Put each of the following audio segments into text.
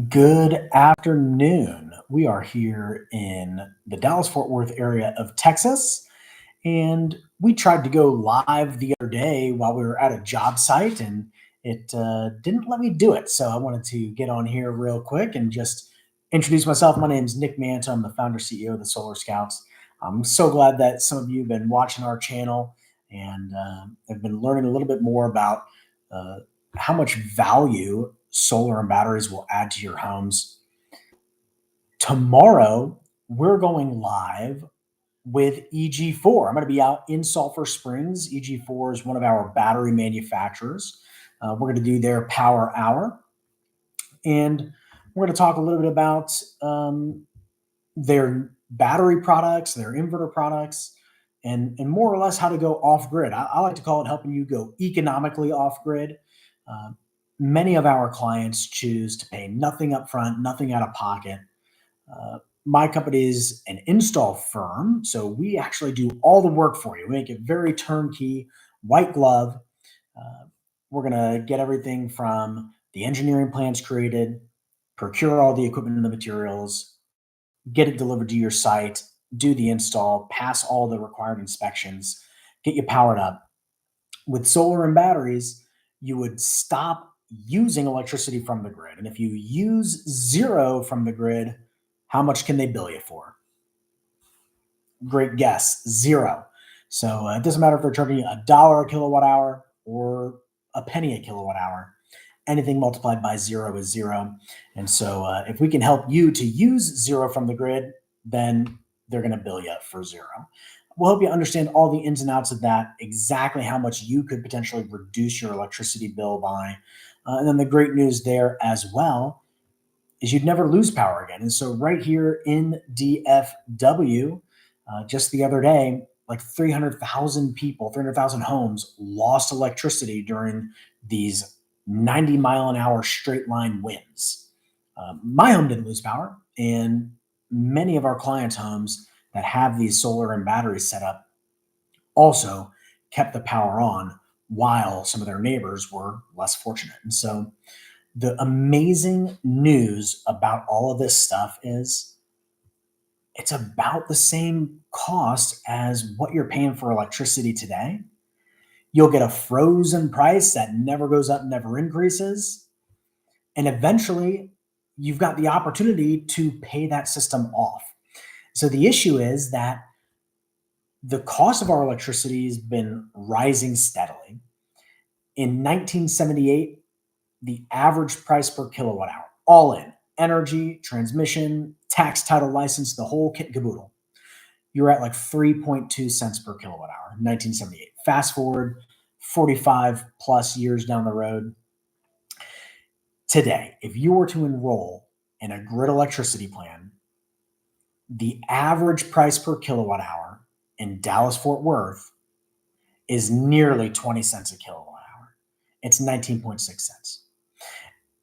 Good afternoon. We are here in the Dallas Fort Worth area of Texas, and we tried to go live the other day while we were at a job site, and it didn't let me do it. So I wanted to get on here real quick and just introduce myself. My name is Nick Manta. I'm the founder CEO of the Solar Scouts. I'm so glad that some of you have been watching our channel and have been learning a little bit more about uh, how much value solar and batteries will add to your homes. Tomorrow, we're going live with EG4. I'm going to be out in Sulphur Springs. EG4 is one of our battery manufacturers. We're going to do their power hour, and we're going to talk a little bit about their battery products, their inverter products, and more or less how to go off grid. I like to call it helping you go economically off grid. Uh, Many of our clients choose to pay nothing up front, nothing out of pocket. My company is an install firm, so we actually do all the work for you. We make it very turnkey, white glove. Uh, we're going to get everything from the engineering plans created, procure all the equipment and the materials, get it delivered to your site, do the install, pass all the required inspections, get you powered up. With solar and batteries, you would stop using electricity from the grid. And if you use zero from the grid, how much can they bill you for? Great guess, zero. So it doesn't matter if they're charging you $1 a kilowatt hour or a penny a kilowatt hour. Anything multiplied by zero is zero. And so if we can help you to use zero from the grid, then they're going to bill you for zero. We'll help you understand all the ins and outs of that, exactly how much you could potentially reduce your electricity bill by. And then the great news there as well is you'd never lose power again. And so right here in DFW, just the other day, like 300,000 people, 300,000 homes lost electricity during these 90-mile-an-hour straight line winds. My home didn't lose power, and many of our clients' homes that have these solar and batteries set up also kept the power on while some of their neighbors were less fortunate. And so the amazing news about all of this stuff is it's about the same cost as what you're paying for electricity today. You'll get a frozen price that never goes up, never increases. And eventually, you've got the opportunity to pay that system off. So the issue is that the cost of our electricity has been rising steadily. In 1978, the average price per kilowatt hour, all in, energy, transmission, tax, title, license, the whole kit and caboodle, you're at like 3.2 cents per kilowatt hour, 1978. Fast forward 45 plus years down the road. Today, if you were to enroll in a grid electricity plan, the average price per kilowatt hour in Dallas Fort Worth is nearly 20 cents a kilowatt hour. It's 19.6 cents.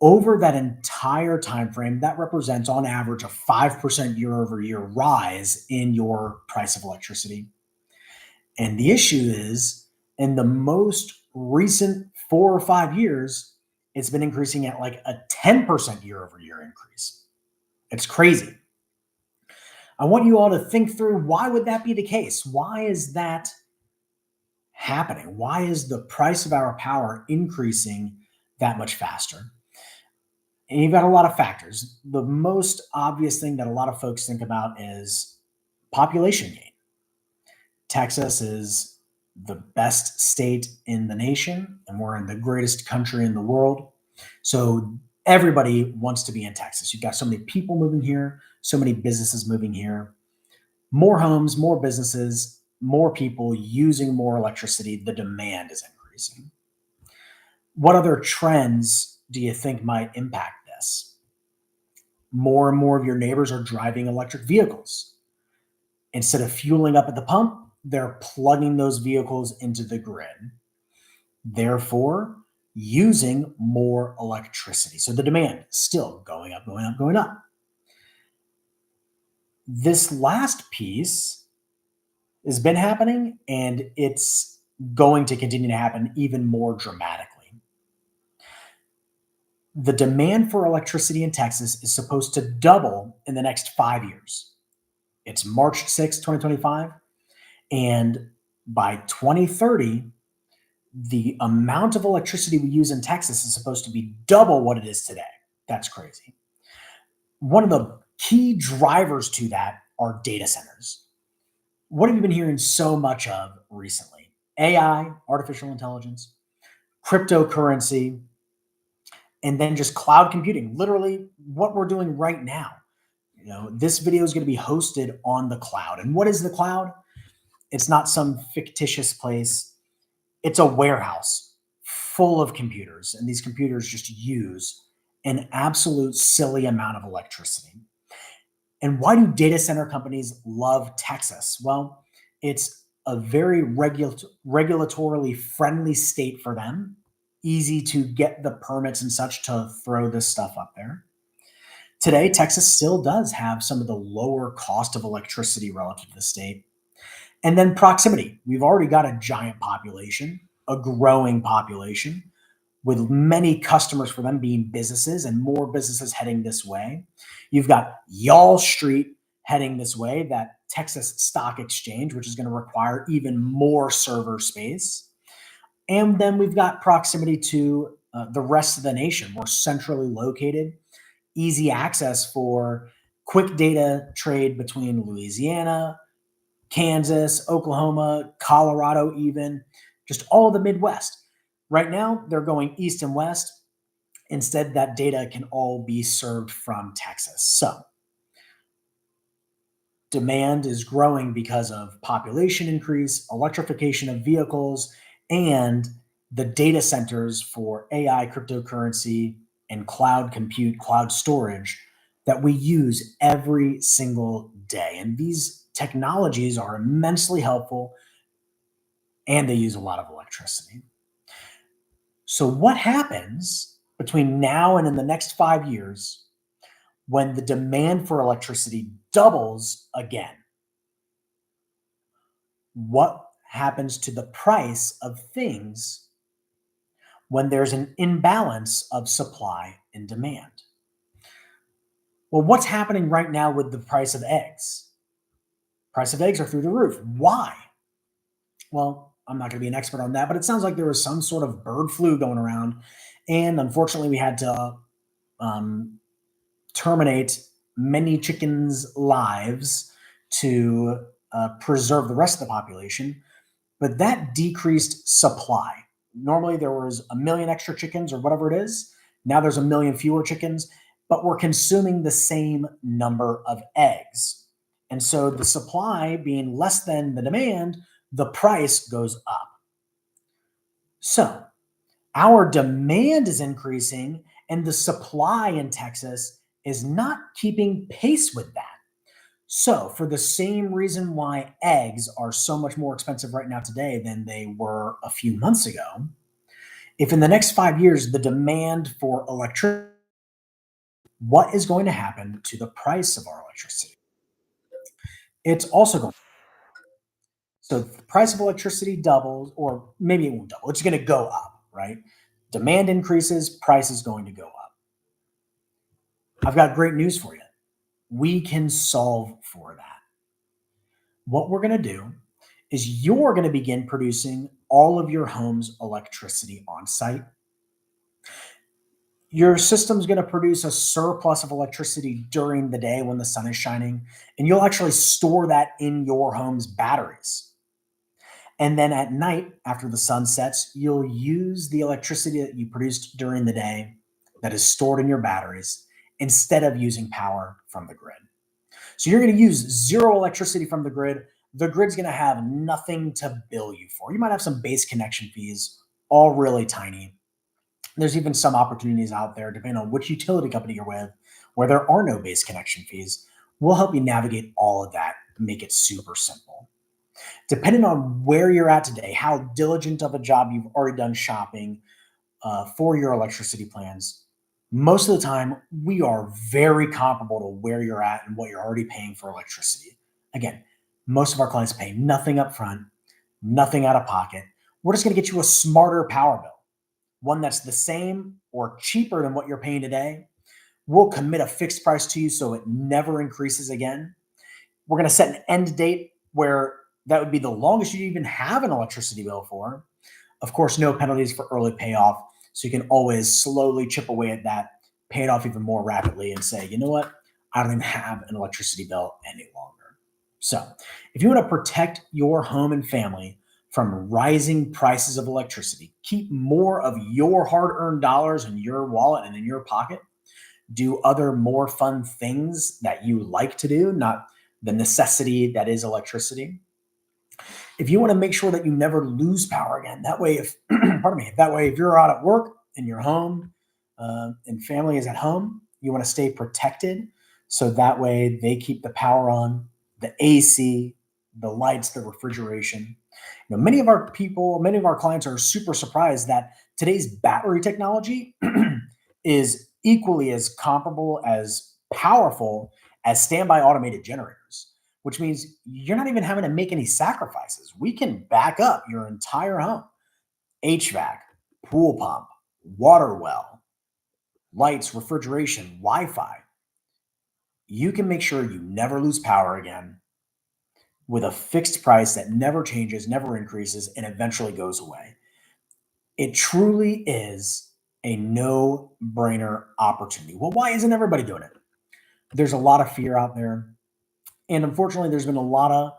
Over that entire time frame, that represents on average a 5% year over year rise in your price of electricity. And the issue is, in the most recent 4 or 5 years, it's been increasing at like a 10% year over year increase. It's crazy. I want you all to think through, why would that be the case? Why is that happening? Why is the price of our power increasing that much faster? And you've got a lot of factors. The most obvious thing that a lot of folks think about is population gain. Texas is the best state in the nation, and we're in the greatest country in the world. So everybody wants to be in Texas. You've got so many people moving here, so many businesses moving here, more homes, more businesses, more people using more electricity. The demand is increasing. What other trends do you think might impact this? More and more of your neighbors are driving electric vehicles. Instead of fueling up at the pump, they're plugging those vehicles into the grid, therefore using more electricity. So the demand is still going up, going up, going up. This last piece has been happening, and it's going to continue to happen even more dramatically. The demand for electricity in Texas is supposed to double in the next 5 years. It's March 6, 2025. And by 2030, the amount of electricity we use in Texas is supposed to be double what it is today. That's crazy. One of the key drivers to that are data centers. What have you been hearing so much of recently? AI, artificial intelligence, cryptocurrency, and then just cloud computing. Literally what we're doing right now. This video is going to be hosted on the cloud. And what is the cloud? It's not some fictitious place. It's a warehouse full of computers, and these computers just use an absolute silly amount of electricity. And why do data center companies love Texas? Well, it's a very regulatorily friendly state for them, easy to get the permits and such to throw this stuff up there. Today, Texas still does have some of the lower cost of electricity relative to the state. And then proximity. We've already got a giant population, a growing population, with many customers for them being businesses and more businesses heading this way. You've got Y'all Street heading this way, that Texas Stock Exchange, which is going to require even more server space. And then we've got proximity to the rest of the nation. We're centrally located, easy access for quick data trade between Louisiana, Kansas, Oklahoma, Colorado, even just all of the Midwest. Right now, they're going east and west. Instead, that data can all be served from Texas. So demand is growing because of population increase, electrification of vehicles, and the data centers for AI, cryptocurrency, and cloud compute, cloud storage that we use every single day. And these technologies are immensely helpful, and they use a lot of electricity. So what happens between now and in the next 5 years when the demand for electricity doubles again? What happens to the price of things when there's an imbalance of supply and demand? Well, what's happening right now with the price of eggs? Price of eggs are through the roof. Why? Well, I'm not going to be an expert on that, but it sounds like there was some sort of bird flu going around. And unfortunately, we had to um, terminate many chickens' lives to preserve the rest of the population. But that decreased supply. Normally, there was a million extra chickens or whatever it is. Now there's a million fewer chickens, but we're consuming the same number of eggs. And so the supply being less than the demand, the price goes up. So our demand is increasing, and the supply in Texas is not keeping pace with that. So, for the same reason why eggs are so much more expensive right now today than they were a few months ago, if in the next 5 years the demand for electricity, what is going to happen to the price of our electricity? It's also going. So, if the price of electricity doubles, or maybe it won't double. It's going to go up, right? Demand increases, price is going to go up. I've got great news for you. We can solve for that. What we're going to do is you're going to begin producing all of your home's electricity on site. Your system's going to produce a surplus of electricity during the day when the sun is shining, and you'll actually store that in your home's batteries. And then at night, after the sun sets, you'll use the electricity that you produced during the day that is stored in your batteries instead of using power from the grid. So you're going to use zero electricity from the grid. The grid's going to have nothing to bill you for. You might have some base connection fees, all really tiny. There's even some opportunities out there, depending on which utility company you're with, where there are no base connection fees. We'll help you navigate all of that, make it super simple. Depending on where you're at today, how diligent of a job you've already done shopping for your electricity plans, most of the time, we are very comparable to where you're at and what you're already paying for electricity. Again, most of our clients pay nothing up front, nothing out of pocket. We're just going to get you a smarter power bill. one that's the same or cheaper than what you're paying today. We'll commit a fixed price to you so it never increases again. We're going to set an end date where that would be the longest you even have an electricity bill for. Of course, no penalties for early payoff. So you can always slowly chip away at that, pay it off even more rapidly, and say, you know what? I don't even have an electricity bill any longer. So if you want to protect your home and family from rising prices of electricity, keep more of your hard earned dollars in your wallet and in your pocket, do other more fun things that you like to do, not the necessity that is electricity. If you want to make sure that you never lose power again, that way, if pardon me, that way, if you're out at work and you're home and family is at home, you want to stay protected. So that way, they keep the power on, the AC, the lights, the refrigeration. Many of our people, many of our clients are super surprised that today's battery technology is equally as comparable, as powerful as standby automated generators, which means you're not even having to make any sacrifices. We can back up your entire home: HVAC, pool pump, water well, lights, refrigeration, Wi Fi. You can make sure you never lose power again with a fixed price that never changes, never increases, and eventually goes away. It truly is a no brainer opportunity. Well, why isn't everybody doing it? There's a lot of fear out there. And unfortunately, there's been a lot of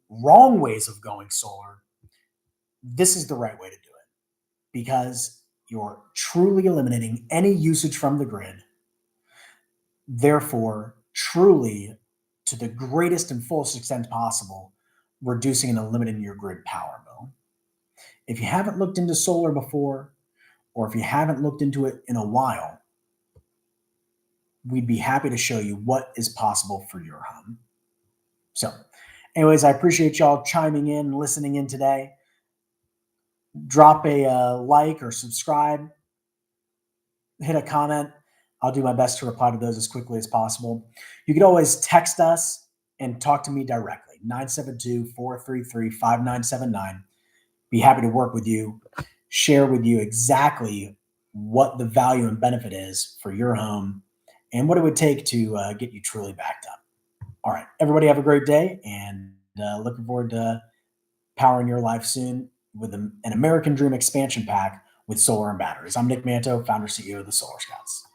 wrong ways of going solar. This is the right way to do it because you're truly eliminating any usage from the grid. Therefore, truly, to the greatest and fullest extent possible, reducing and eliminating your grid power bill. If you haven't looked into solar before, or if you haven't looked into it in a while, we'd be happy to show you what is possible for your home. So, anyways, I appreciate y'all chiming in and listening in today. Drop a like or subscribe, hit a comment. I'll do my best to reply to those as quickly as possible. You can always text us and talk to me directly, 972-433-5979. Be happy to work with you, share with you exactly what the value and benefit is for your home and what it would take to get you truly backed up. All right, everybody have a great day, and looking forward to powering your life soon with an American Dream expansion pack with solar and batteries. I'm Nick Manto, founder CEO of the Solar Scouts.